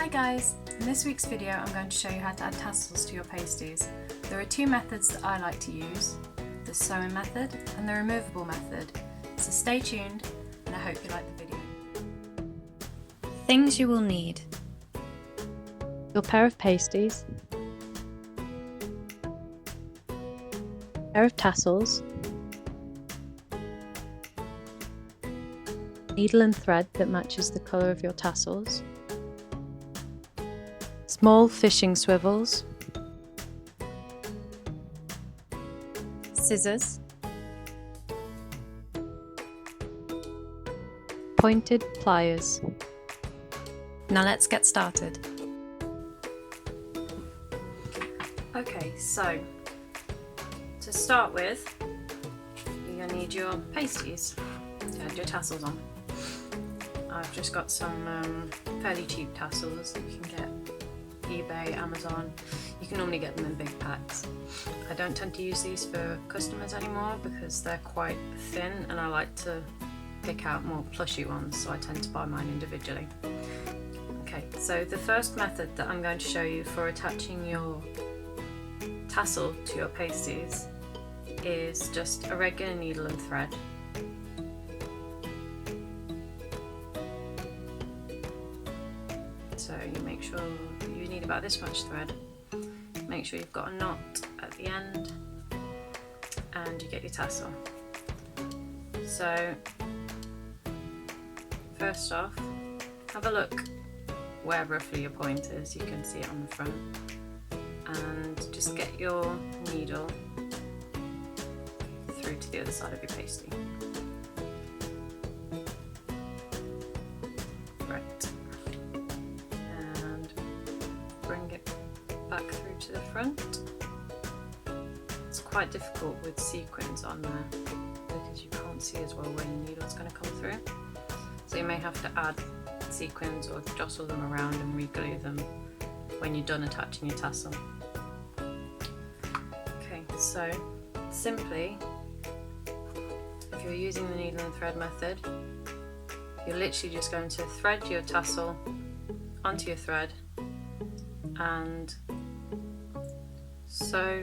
Hi guys! In this week's video I'm going to show you how to add tassels to your pasties. There are two methods that I like to use, the sewing method and the removable method, so stay tuned and I hope you like the video. Things you will need: your pair of pasties, pair of tassels, needle and thread that matches the colour of your tassels, small fishing swivels, Scissors, pointed pliers. Now let's get started. Okay, so to start with, you're going to need your pasties to add your tassels on. I've just got some fairly cheap tassels that you can get eBay, Amazon. You can normally get them in big packs. I don't tend to use these for customers anymore because they're quite thin and I like to pick out more plushy ones, so I tend to buy mine individually. Okay, so the first method that I'm going to show you for attaching your tassel to your pasties is just a regular needle and thread. So you make sure you need about this much thread. Make sure you've got a knot at the end and you get your tassel. So first off, have a look where roughly your point is. You can see it on the front, and just get your needle through to the other side of your pasty. Right, and bring it back through to the front. It's quite difficult with sequins on there because you can't see as well where your needle's going to come through, so you may have to add sequins or jostle them around and re-glue them when you're done attaching your tassel. Okay, so simply, if you're using the needle and thread method, you're literally just going to thread your tassel onto your thread and sew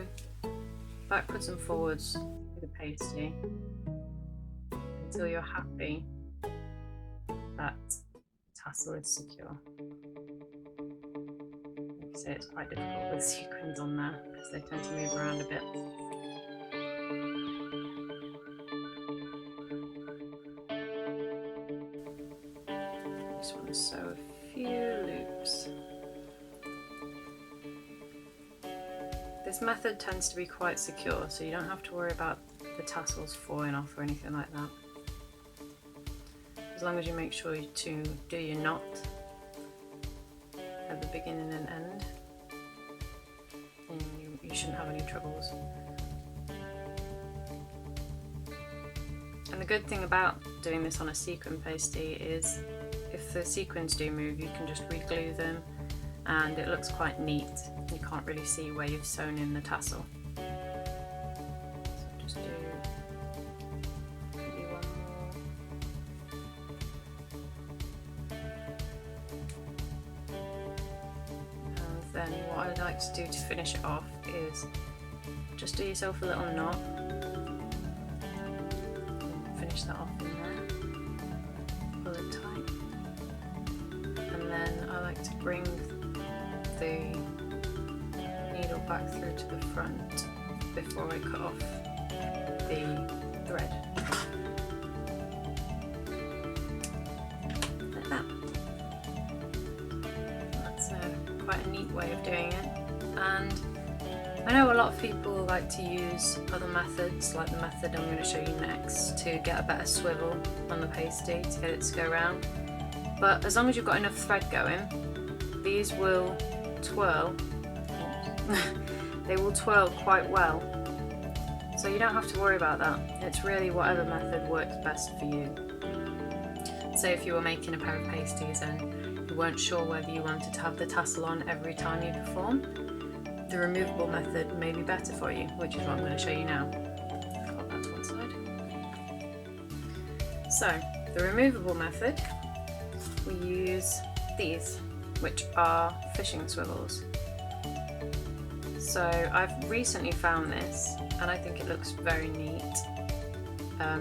backwards and forwards with the pasty until you're happy that tassel is secure. Like I say, it's quite difficult with sequins on there because they tend to move around a bit. Just want to sew a few loops. This method tends to be quite secure, so you don't have to worry about the tassels falling off or anything like that. As long as you make sure to do your knot at the beginning and end, and you shouldn't have any troubles. And the good thing about doing this on a sequin pasty is if the sequins do move, you can just re-glue them and it looks quite neat. You can't really see where you've sewn in the tassel. So just do maybe one more. And then what I like to do to finish it off is just do yourself a little knot. Finish that off in there. Pull it tight. And then I like to bring the needle back through to the front before I cut off the thread. Like that. That's quite a neat way of doing it. And I know a lot of people like to use other methods, like the method I'm going to show you next, to get a better swivel on the pasty to get it to go round. But as long as you've got enough thread going, these will twirl. They will twirl quite well, so you don't have to worry about that. It's really whatever method works best for you. So if you were making a pair of pasties and you weren't sure whether you wanted to have the tassel on every time you perform, the removable method may be better for you, which is what I'm going to show you now. Put that to one side. So the removable method, we use these. which are fishing swivels. So I've recently found this and I think it looks very neat.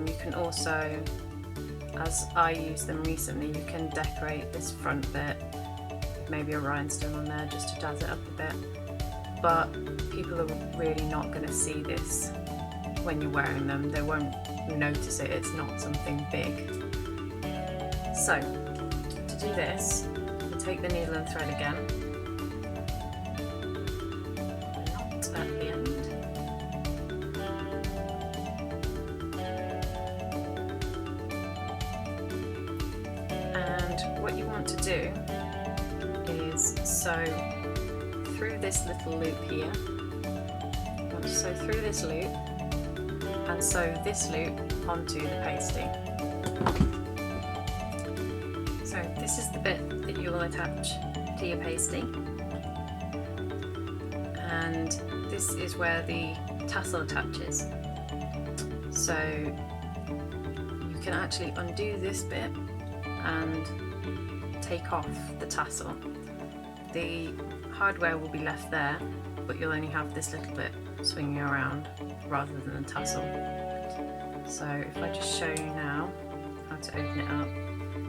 You can also, as I use them recently, you can decorate this front bit, maybe a rhinestone on there just to jazz it up a bit. But people are really not going to see this when you're wearing them. They won't notice it, it's not something big. So to do this, you take the needle and thread again, knot at the end, and what you want to do is sew through this little loop here. You want to sew through this loop and sew this loop onto the pasty. So this is the bit that you will attach to your pasty, and this is where the tassel attaches. So you can actually undo this bit and take off the tassel. The hardware will be left there, but you'll only have this little bit swinging around rather than the tassel. So if I just show you now how to open it up.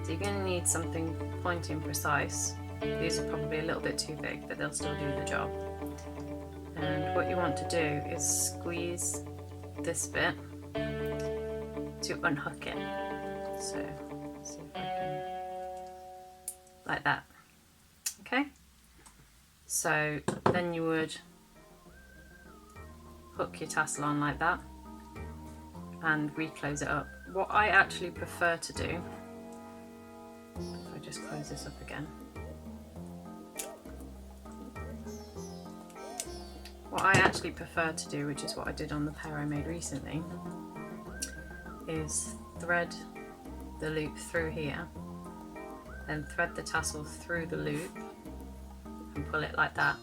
So you're going to need something pointy and precise. These are probably a little bit too big, but they'll still do the job. And what you want to do is squeeze this bit to unhook it. So let's see if I can, like that. Okay? So then you would hook your tassel on like that and reclose it up. What I actually prefer to do, if I just close this up again, what I actually prefer to do, which is what I did on the pair I made recently, is thread the loop through here, then thread the tassel through the loop and pull it like that,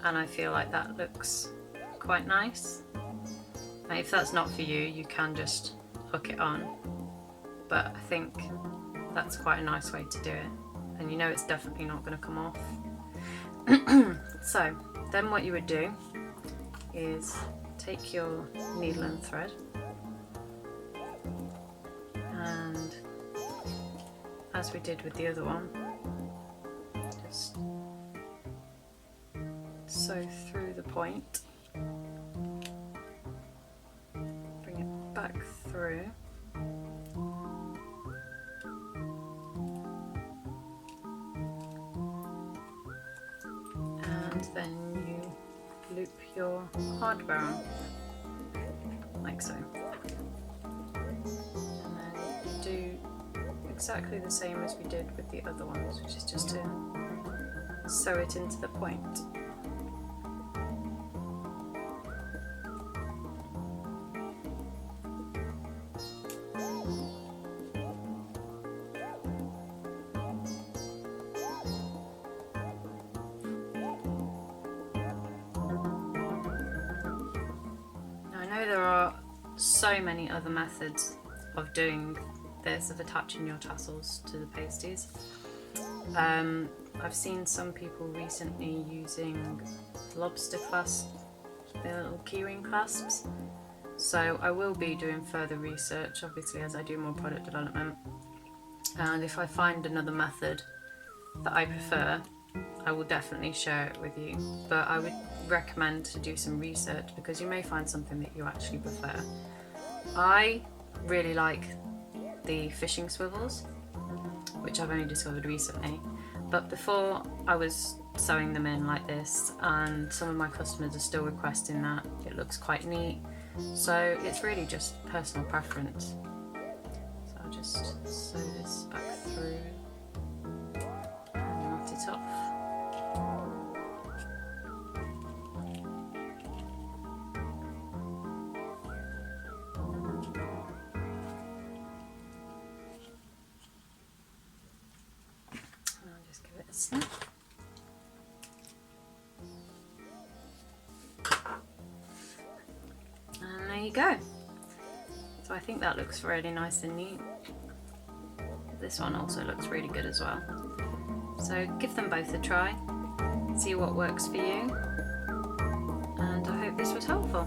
and I feel like that looks quite nice. Now if that's not for you, you can just hook it on, but I think that's quite a nice way to do it, and you know it's definitely not going to come off. So then what you would do is take your needle and thread and, as we did with the other one, just sew through the point, bring it back through, and then you loop your hardware on, like so. And then you do exactly the same as we did with the other ones, which is just to sew it into the point. There are so many other methods of doing this, of attaching your tassels to the pasties. I've seen some people recently using lobster clasp, the little keyring clasps. So I will be doing further research, obviously, as I do more product development. And if I find another method that I prefer, I will definitely share it with you. But I would recommend to do some research because you may find something that you actually prefer. I really like the fishing swivels, which I've only discovered recently, but before I was sewing them in like this, and some of my customers are still requesting that. It looks quite neat, so it's really just personal preference. So I'll just sew this back through and knot it off. Snap. And there you go. So I think that looks really nice and neat. This one also looks really good as well. So give them both a try, see what works for you, and I hope this was helpful.